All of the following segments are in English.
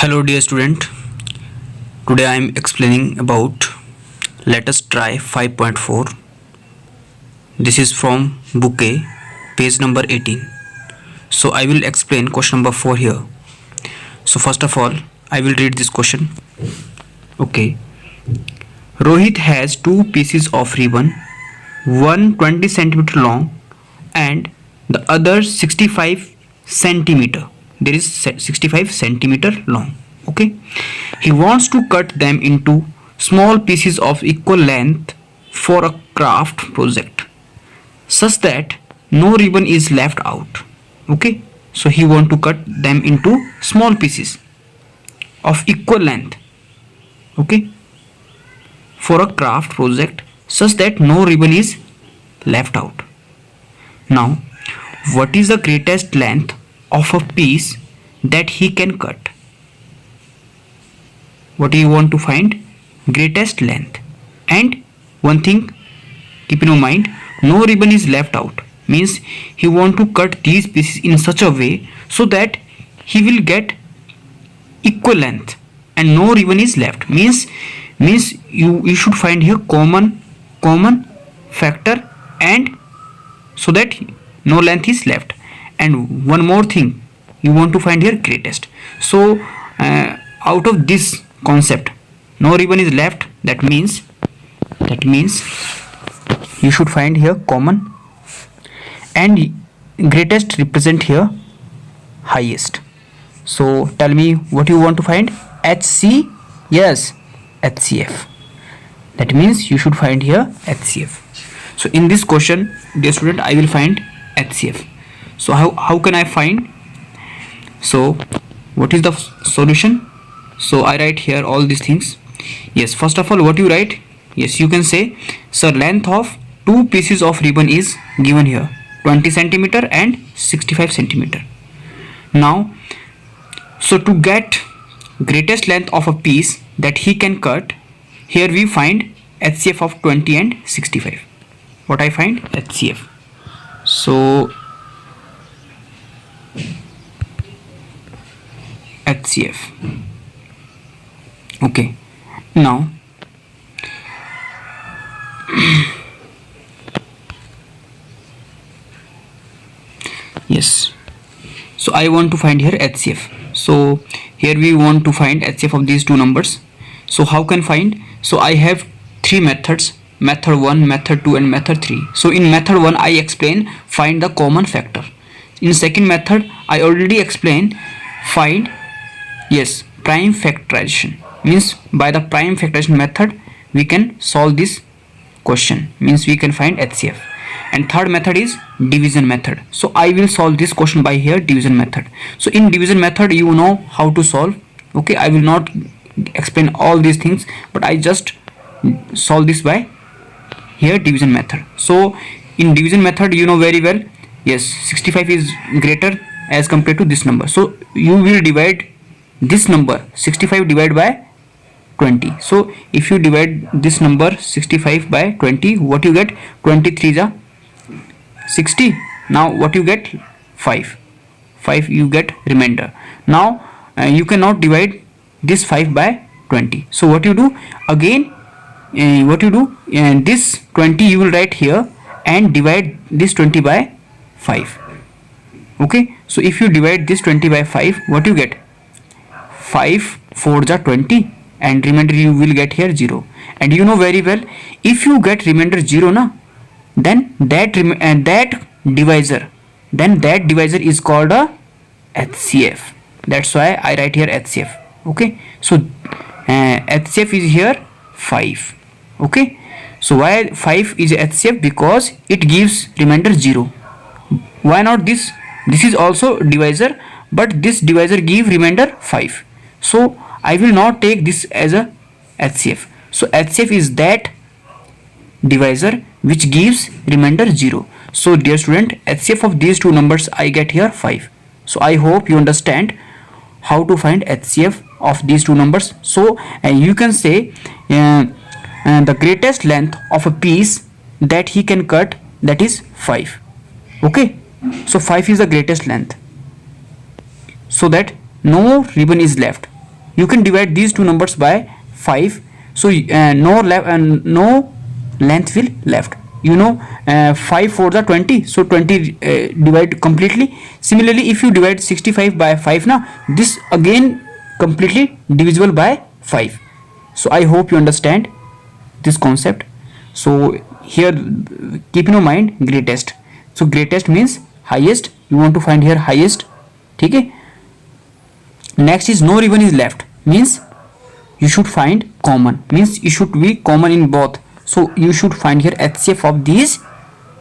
Hello dear student, today I am explaining about let us try 5.4. This is from book A, page number 18. So I will explain question number 4 here. So first of all, I will read this question. Okay. Rohit has two pieces of ribbon, one 20 centimeter long and the other 65 centimeter. There is 65 centimeter long. Okay, he wants to cut them into small pieces of equal length for a craft project such that no ribbon is left out. Okay, so he want to cut them into small pieces of equal length, okay, for a craft project such that no ribbon is left out. Now, what is the greatest length of a piece that he can cut? What do you want to find? Greatest length. And one thing, keep in mind, no ribbon is left out. Means he want to cut these pieces in such a way so that he will get equal length and no ribbon is left. Means you should find here common factor, and so that no length is left. And one more thing, you want to find here greatest. So out of this concept, no ribbon is left, that means you should find here common, and greatest represent here highest. So tell me what you want to find. HC, yes, HCF. That means you should find here HCF. So in this question, dear student, I will find HCF. So how can I find? So what is the solution? So I write here all these things. Yes, first of all, what you write? Yes, you can say, sir, length of two pieces of ribbon is given here, 20 centimeter and 65 centimeter. Now, so to get greatest length of a piece that he can cut, here we find HCF of 20 and 65. What I find? HCF. So HCF. Okay, now yes, so I want to find here HCF. So here we want to find HCF of these two numbers. So how can find? So I have three methods: method 1, method 2 and method 3. So in method 1 I explain find the common factor. In second method I already explained find, yes, prime factorization. Means by the prime factorization method we can solve this question, means we can find HCF. And third method is division method. So I will solve this question by here division method. So in division method you know how to solve. Okay, I will not explain all these things, but I just solve this by here division method. So in division method you know very well, yes, 65 is greater as compared to this number. So you will divide this number 65 divided by 20. So if you divide this number 65 by 20, what you get? 23 is 60. Now what you get? 5 you get remainder. Now you cannot divide this 5 by 20. So what you do? Again this 20 you will write here and divide this 20 by 5. Okay, so if you divide this 20 by 5, what you get? 5 4s are 20 and remainder you will get here 0. And you know very well, if you get remainder 0 na, then that divisor is called a HCF. That's why I write here HCF. Okay, so HCF is here 5. Okay, so why 5 is HCF? Because it gives remainder 0. Why not this? This is also divisor, but this divisor give remainder 5. So I will not take this as a HCF. So HCF is that divisor which gives remainder 0. So dear student, HCF of these two numbers I get here 5. So I hope you understand how to find HCF of these two numbers. So you can say the greatest length of a piece that he can cut, that is 5. Okay, so 5 is the greatest length, so that no ribbon is left. you can divide these two numbers by 5. So no length will left. 5 for the 20, so 20 divide completely. Similarly, if you divide 65 by 5 now, this again completely divisible by 5. So I hope you understand this concept. So here keep in your mind greatest. So greatest means highest, you want to find here highest. ठीक है. Next is no ribbon is left, means you should find common, means you should be common in both. So you should find here HCF of these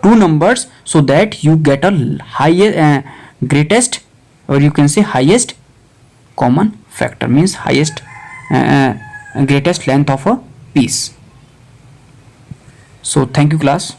two numbers, so that you get a higher greatest, or you can say highest common factor, means highest greatest length of a piece. So thank you class.